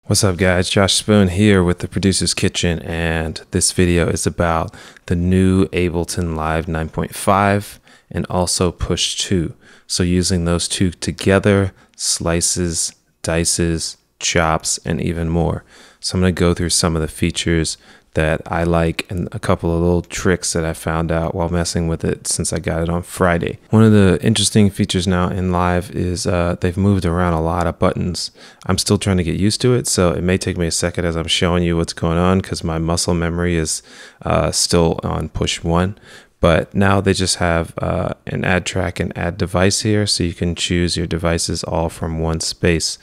What's up guys, Josh Spoon here with the Producer's Kitchen, and this video is about the new Ableton Live 9.5 and also Push 2. So using those two together, slices, dices, chops, and even more. So I'm going to go through some of the features that I like and a couple of little tricks that I found out while messing with it since I got it on Friday. One of the interesting features now in Live is they've moved around a lot of buttons. I'm still trying to get used to it, so it may take me a second as I'm showing you what's going on because my muscle memory is still on push 1. But now they just have an add track and add device here, so you can choose your devices all from one space.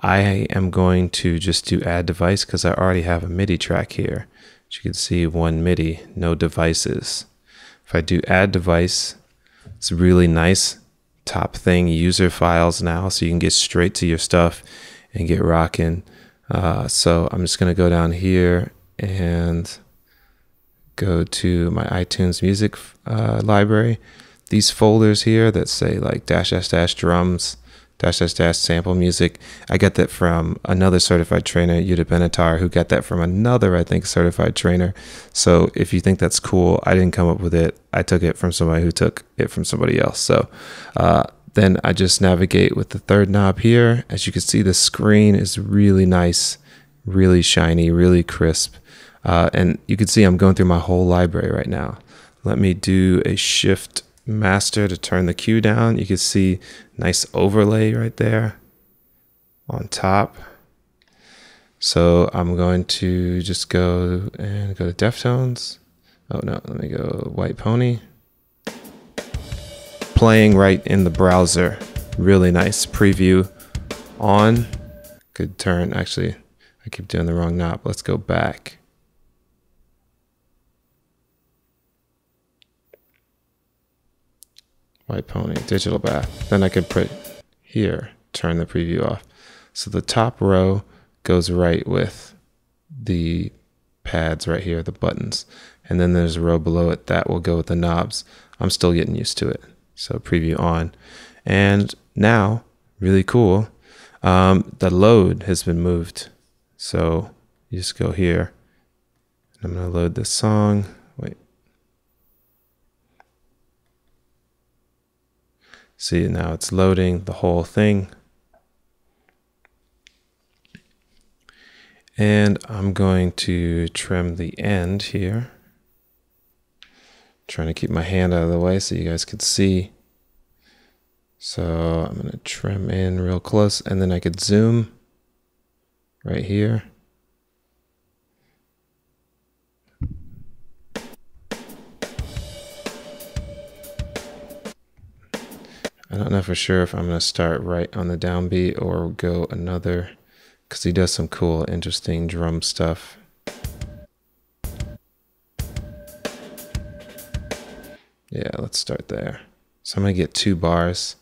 I am going to just do add device because I already have a MIDI track here. As you can see, one MIDI, no devices. If I do add device, it's really nice. Top thing, user files now, so you can get straight to your stuff and get rocking. So I'm just going to go down here and go to my iTunes music library. These folders here that say like -- drums, -- sample music. I got that from another certified trainer, Yuta Benatar, who got that from another, I think, certified trainer. So if you think that's cool, I didn't come up with it. I took it from somebody who took it from somebody else. So then I just navigate with the third knob here. As you can see, the screen is really nice, really shiny, really crisp. And you can see I'm going through my whole library right now. Let me do a shift master to turn the cue down. You can see nice overlay right there on top. So I'm going to just go to Deftones. Oh no, let me go White Pony. Playing right in the browser. Really nice. Preview on. Good turn. Actually, I keep doing the wrong knob. Let's go back. White Pony, digital bath. Then I could put here, turn the preview off. So the top row goes right with the pads right here, the buttons. And then there's a row below it that will go with the knobs. I'm still getting used to it. So preview on. And now, really cool, the load has been moved. So you just go here. I'm going to load this song. Wait. See, now it's loading the whole thing. And I'm going to trim the end here. Trying to keep my hand out of the way so you guys can see. So I'm going to trim in real close, and then I could zoom right here. I don't know for sure if I'm going to start right on the downbeat or go another, because he does some cool, interesting drum stuff. Yeah, let's start there. So I'm going to get 2 bars.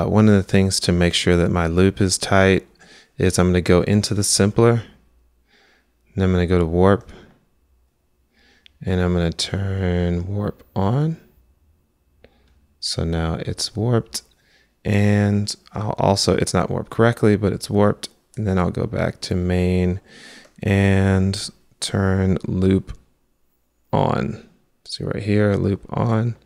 One of the things to make sure that my loop is tight is I'm going to go into the simpler, and I'm going to go to warp, and I'm going to turn warp on. So now it's warped, and I'll also, it's not warped correctly, but it's warped. And then I'll go back to main and turn loop on. See right here, loop on.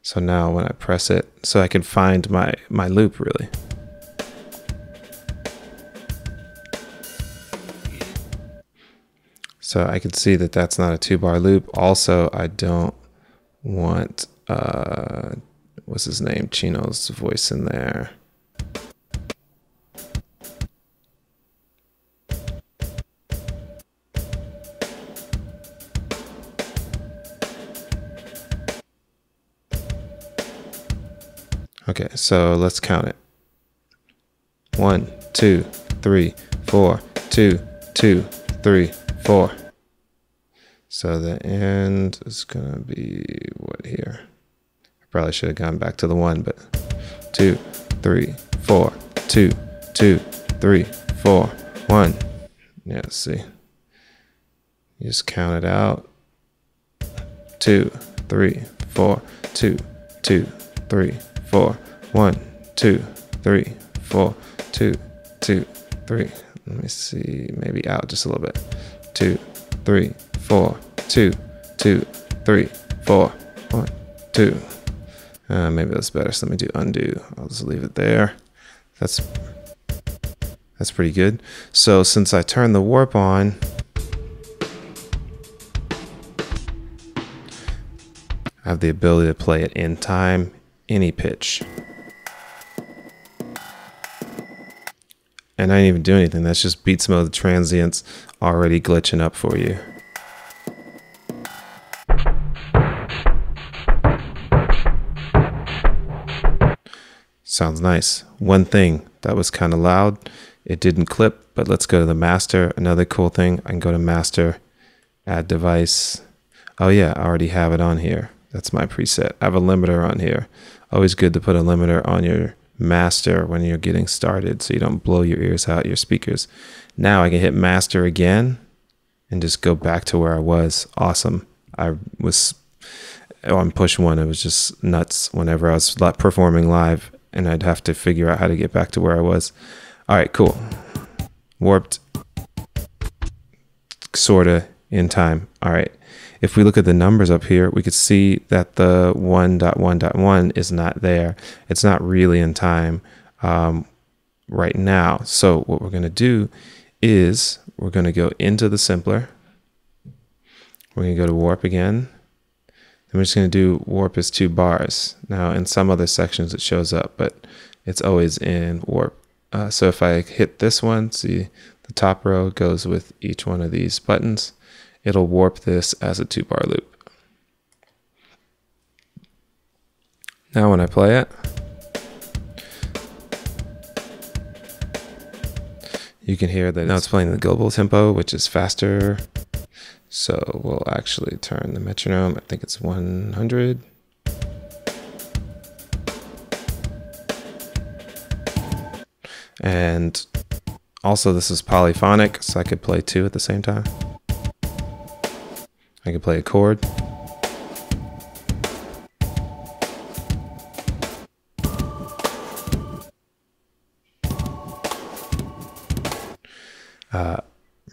So now when I press it, so I can find my loop really. So I can see that that's not a 2-bar loop. Also, I don't want, what's his name? Chino's voice in there. Okay, so let's count it. 1, 2, 3, 4, 2, 2, 3, 4. So the end is gonna be what here? I probably should have gone back to the 1, but 2, 3, 4, 2, 2, 3, 4, 1. Yeah, let's see. You just count it out. 2, 3, 4, 2, 2, 3, 4, 1, 2, 3, 4, 2, 2, 3. Let me see, maybe out just a little bit. 2, 3, 4, 2, 2, 3, 4, 1, 2. Maybe that's better. So let me do undo. I'll just leave it there. That's pretty good. So since I turned the warp on, I have the ability to play it in time, any pitch. And I didn't even do anything. That's just beats mode transients already glitching up for you. Sounds nice. One thing that was kind of loud, it didn't clip, but let's go to the master. Another cool thing, I can go to master, add device. Oh yeah, I already have it on here. That's my preset. I have a limiter on here. Always good to put a limiter on your master when you're getting started so you don't blow your ears out, your speakers. Now I can hit master again and just go back to where I was. Awesome. I was on push 1. It was just nuts whenever I was performing live and I'd have to figure out how to get back to where I was. All right, cool. Warped, sorta in time. All right. If we look at the numbers up here, we could see that the 1.1.1 is not there. It's not really in time right now. So what we're going to do is we're going to go into the simpler. We're going to go to warp again. And we're just going to do warp as 2 bars. Now in some other sections it shows up, but it's always in warp. So if I hit this one, see the top row goes with each one of these buttons. It'll warp this as a 2-bar loop. Now when I play it, you can hear that now it's playing the global tempo, which is faster. So we'll actually turn the metronome. I think it's 100. And also this is polyphonic, so I could play 2 at the same time. I can play a chord.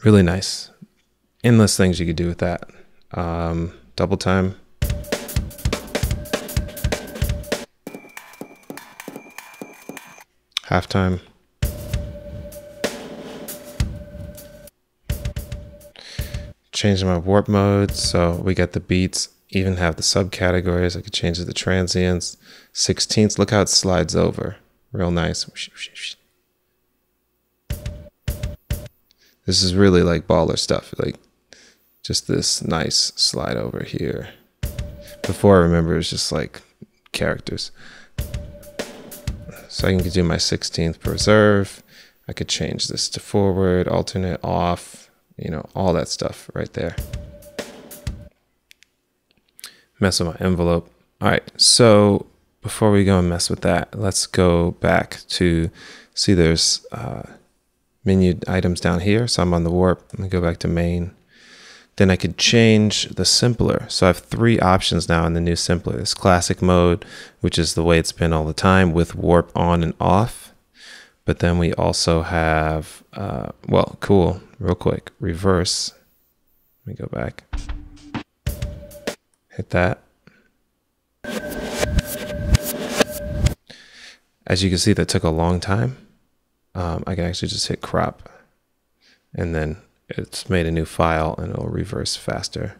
Really nice. Endless things you could do with that. Double time. Halftime. Changing my warp mode, so we got the beats, even have the subcategories. I could change the transients, 16ths. Look how it slides over, real nice. This is really like baller stuff, like just this nice slide over here. Before, I remember it was just like characters. So I can do my 16th preserve. I could change this to forward, alternate, off. You know, all that stuff right there. Mess with my envelope. All right, so before we go and mess with that, let's go back to, see there's menu items down here. So I'm on the warp. Let me go back to main. Then I could change the simpler. So I have 3 options now in the new simpler. This classic mode, which is the way it's been all the time with warp on and off. But then we also have, well, cool, real quick, reverse. Let me go back. Hit that. As you can see, that took a long time. I can actually just hit crop. And then it's made a new file and it'll reverse faster.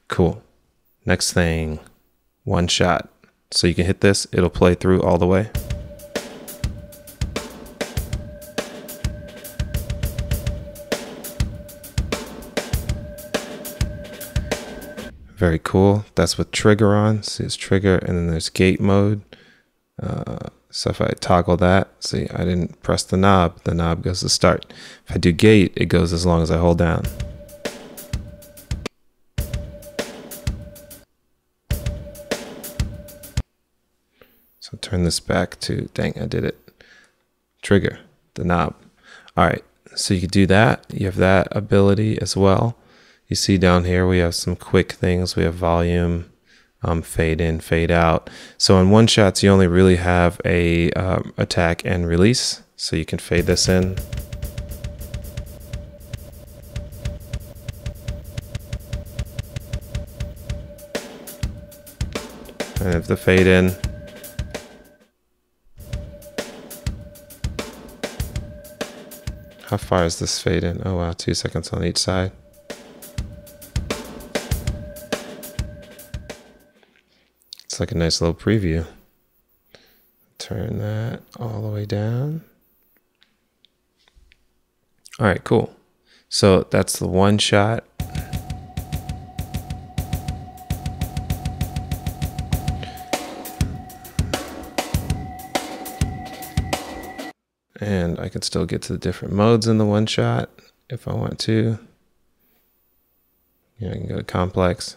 Cool. Next thing, one shot. So you can hit this, it'll play through all the way. Very cool. That's with trigger on. See, it's trigger, and then there's gate mode. So if I toggle that, see, I didn't press the knob goes to start. If I do gate, it goes as long as I hold down. So turn this back to, dang, I did it. Trigger, the knob. All right, so you can do that. You have that ability as well. You see down here, we have some quick things. We have volume, fade in, fade out. So in one shots, you only really have a attack and release. So you can fade this in. And if the fade in. How far is this fade in? Oh wow, 2 seconds on each side. It's like a nice little preview. Turn that all the way down. All right, cool. So that's the one shot. And I can still get to the different modes in the one shot if I want to. Yeah, I can go to complex.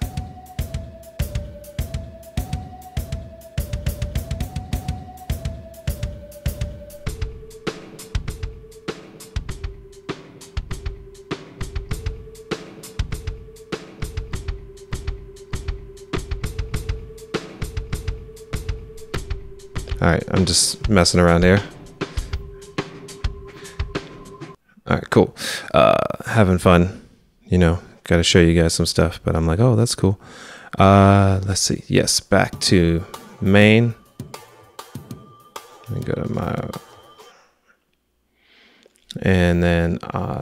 All right, I'm just messing around here. All right, cool. Having fun, you know, got to show you guys some stuff, but I'm like, oh, that's cool. Let's see. Yes, back to main. Let me go to my, and then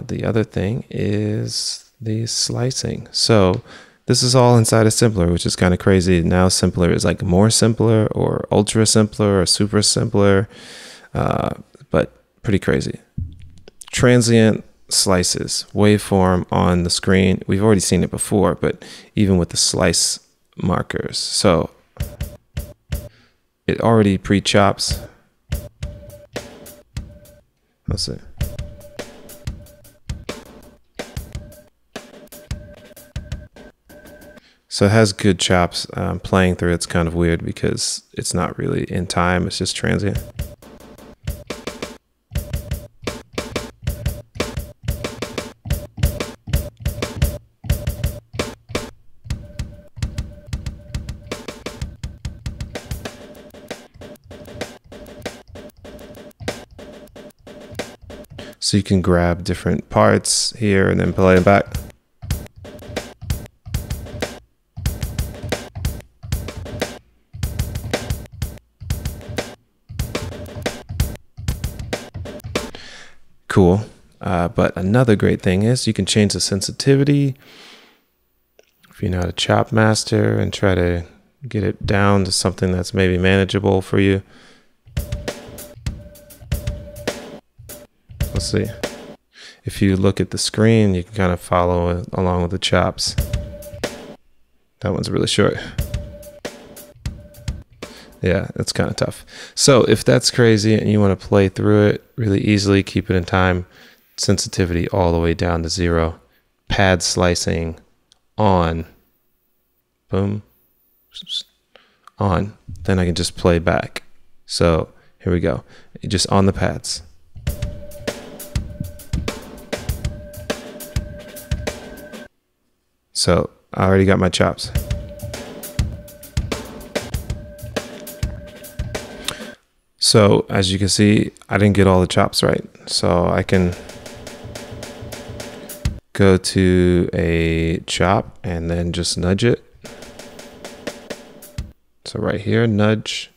the other thing is the slicing. So this is all inside of Simpler, which is kind of crazy. Now Simpler is like more simpler or ultra simpler or super simpler, but pretty crazy. Transient slices, waveform on the screen. We've already seen it before, but even with the slice markers. So it already pre-chops. Let's see. So it has good chops. Playing through it's kind of weird because it's not really in time, it's just transient. So you can grab different parts here and then play them back. Cool. But another great thing is you can change the sensitivity. If you know how to chop master and try to get it down to something that's maybe manageable for you. Let's see. If you look at the screen, you can kind of follow along with the chops. That one's really short. Yeah, it's kind of tough. So if that's crazy and you want to play through it really easily, keep it in time, sensitivity all the way down to 0, pad slicing on, boom, on, then I can just play back. So here we go, just on the pads. So I already got my chops. So as you can see, I didn't get all the chops right. So I can go to a chop and then just nudge it. So right here, nudge.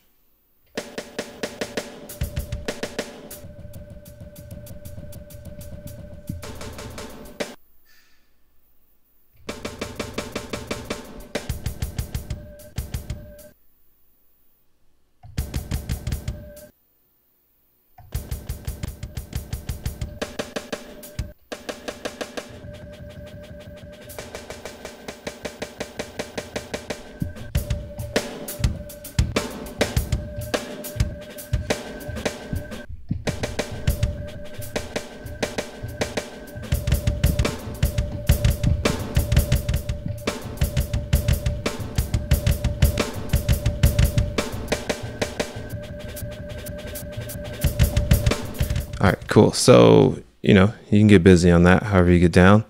All right, cool. So, you know, you can get busy on that however you get down.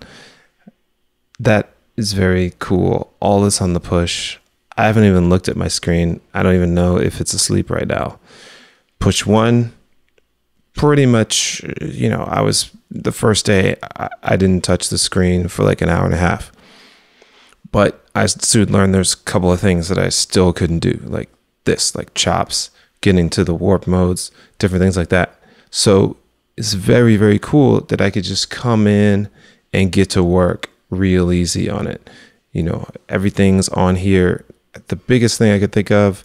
That is very cool. All this on the push. I haven't even looked at my screen. I don't even know if it's asleep right now. Push 1, pretty much, you know, I was the first day, I didn't touch the screen for like an hour and a half. But I soon learned there's a couple of things that I still couldn't do, like this, like chops, getting to the warp modes, different things like that. So it's very, very cool that I could just come in and get to work real easy on it. You know, everything's on here. The biggest thing I could think of,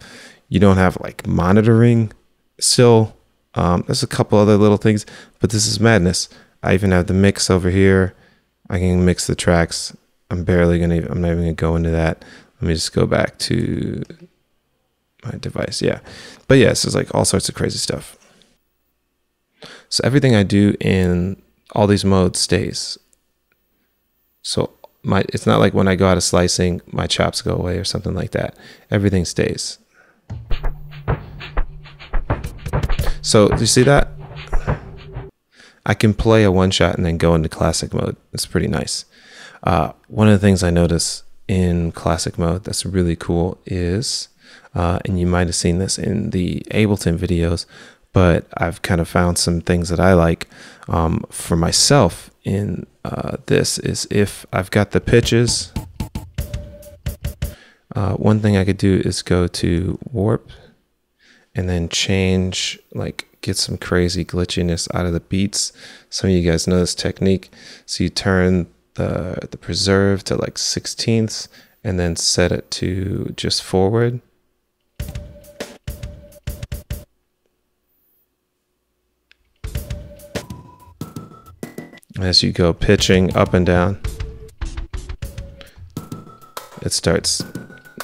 you don't have like monitoring still. There's a couple other little things, but this is madness. I even have the mix over here. I can mix the tracks. I'm not even gonna go into that. Let me just go back to my device. Yeah. But yeah, so it's like all sorts of crazy stuff. So everything I do in all these modes stays. So it's not like when I go out of slicing, my chops go away or something like that. Everything stays. So do you see that? I can play a one shot and then go into classic mode. It's pretty nice. One of the things I notice in classic mode that's really cool is, and you might have seen this in the Ableton videos, but I've kind of found some things that I like for myself in this is if I've got the pitches, one thing I could do is go to warp and then change, like get some crazy glitchiness out of the beats. Some of you guys know this technique. So you turn the preserve to like 16ths and then set it to just forward. As you go pitching up and down, it starts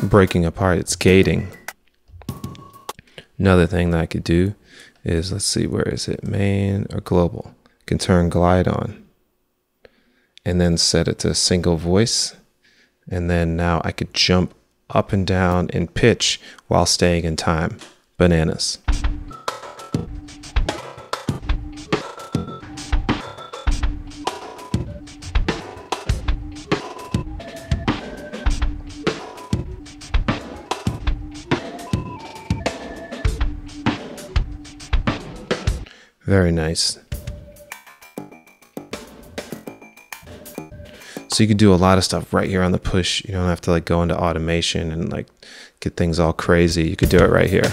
breaking apart. It's gating. Another thing that I could do is, let's see, where is it? Main or global? Can turn glide on and then set it to single voice. And then now I could jump up and down in pitch while staying in time. Bananas. Very nice. So you can do a lot of stuff right here on the push. You don't have to like go into automation and like get things all crazy. You could do it right here.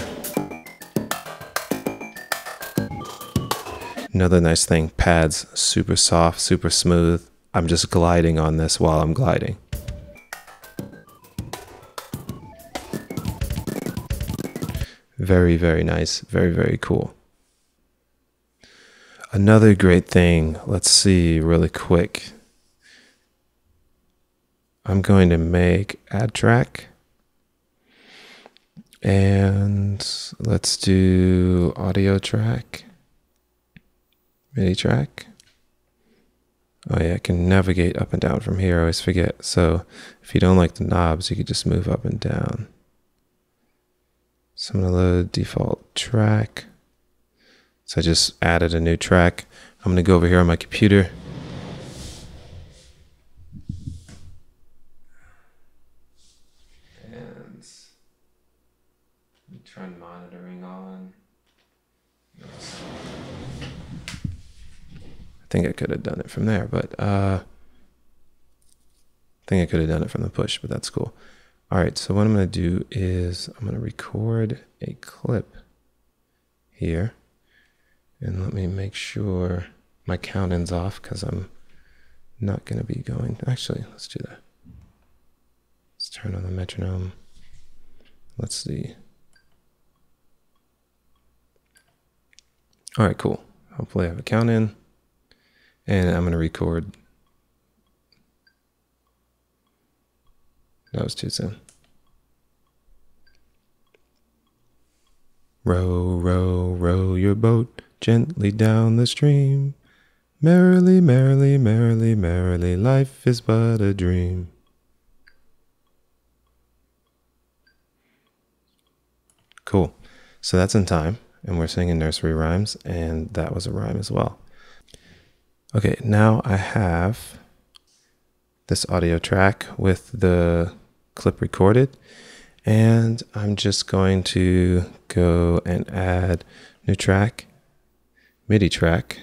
Another nice thing, pads, super soft, super smooth. I'm just gliding on this while I'm gliding. Very, very nice. Very, very cool. Another great thing, let's see really quick. I'm going to make add track. And let's do audio track. MIDI track. Oh yeah, I can navigate up and down from here. I always forget. So if you don't like the knobs, you could just move up and down. So I'm going to load default track. So I just added a new track. I'm going to go over here on my computer. And turn monitoring on. I think I could have done it from there, but I think I could have done it from the push, but that's cool. All right, so what I'm going to do is I'm going to record a clip here. And let me make sure my count-in's off because I'm not going to be going. Actually, let's do that. Let's turn on the metronome. Let's see. All right, cool. Hopefully I have a count-in. And I'm going to record. That was too soon. Row, row, row your boat gently down the stream. Merrily, merrily, merrily, merrily, life is but a dream. Cool. So that's in time. and we're singing nursery rhymes, and that was a rhyme as well. Okay, now I have this audio track with the clip recorded, and I'm just going to go and add new track, MIDI track,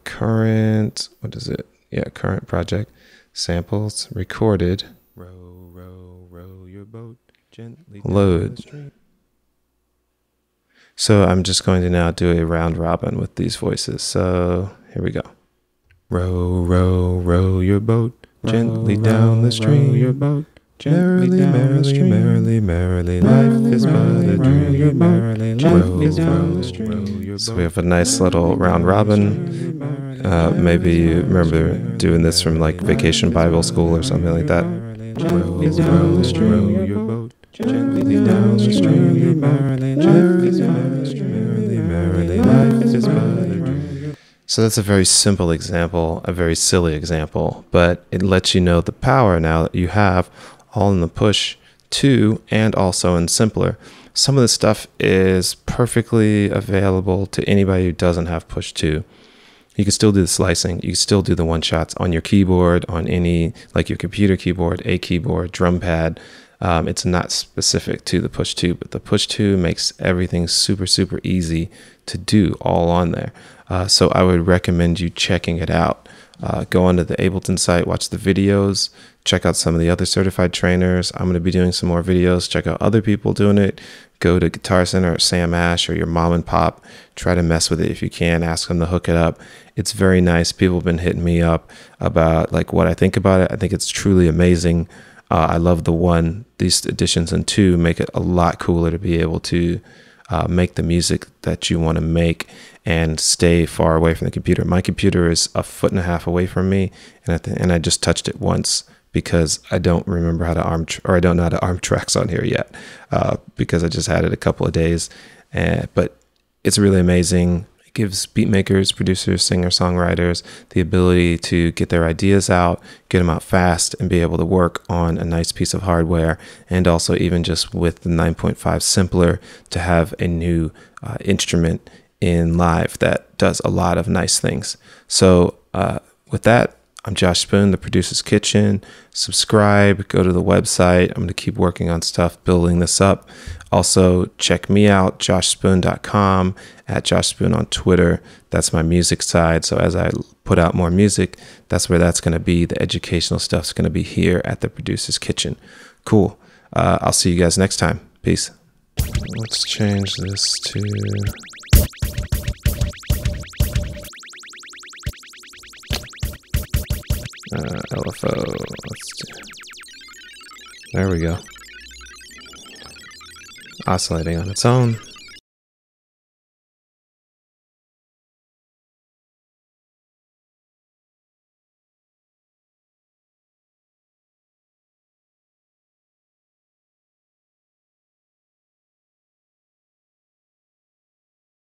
current, what is it? Yeah, current project, samples, recorded, row, row, row your boat gently load. So I'm just going to now do a round robin with these voices. So here we go. Row, row, row your boat gently down the stream. Your boat merrily, merrily, merrily, merrily. Life is but a dream. Merrily, life is down the stream. So we have a nice little round robin. Maybe you remember doing this from like Vacation Bible School or something like that. Row, row your boat gently down the stream. Merrily, merrily, life is but a dream. So that's a very simple example, a very silly example, but it lets you know the power now that you have all in the Push 2 and also in Simpler. Some of this stuff is perfectly available to anybody who doesn't have Push 2. You can still do the slicing. You can still do the one-shots on your keyboard, on any, like your computer keyboard, a keyboard, drum pad. It's not specific to the Push 2, but the Push 2 makes everything super, super easy to do all on there. So I would recommend you checking it out. Go onto the Ableton site, watch the videos, check out some of the other certified trainers. I'm going to be doing some more videos. Check out other people doing it. Go to Guitar Center or Sam Ash or your mom and pop. Try to mess with it if you can. Ask them to hook it up. It's very nice. People have been hitting me up about like what I think about it. I think it's truly amazing. I love these additions, and 2 make it a lot cooler to be able to make the music that you want to make and stay far away from the computer. My computer is 1.5 feet away from me, and I just touched it once because I don't remember how to I don't know how to arm tracks on here yet because I just had it a couple of days. But it's really amazing. It gives beat makers, producers, singer-songwriters the ability to get their ideas out, get them out fast, and be able to work on a nice piece of hardware. And also even just with the 9.5 Simpler to have a new instrument in live that does a lot of nice things. So with that, I'm Josh Spoon, the Producer's Kitchen. Subscribe, go to the website. I'm going to keep working on stuff, building this up. Also, check me out, joshspoon.com, @JoshSpoon on Twitter. That's my music side. So as I put out more music, that's where that's going to be. The educational stuff's going to be here at the Producer's Kitchen. Cool. I'll see you guys next time. Peace. Let's change this to... LFO. There we go. Oscillating on its own.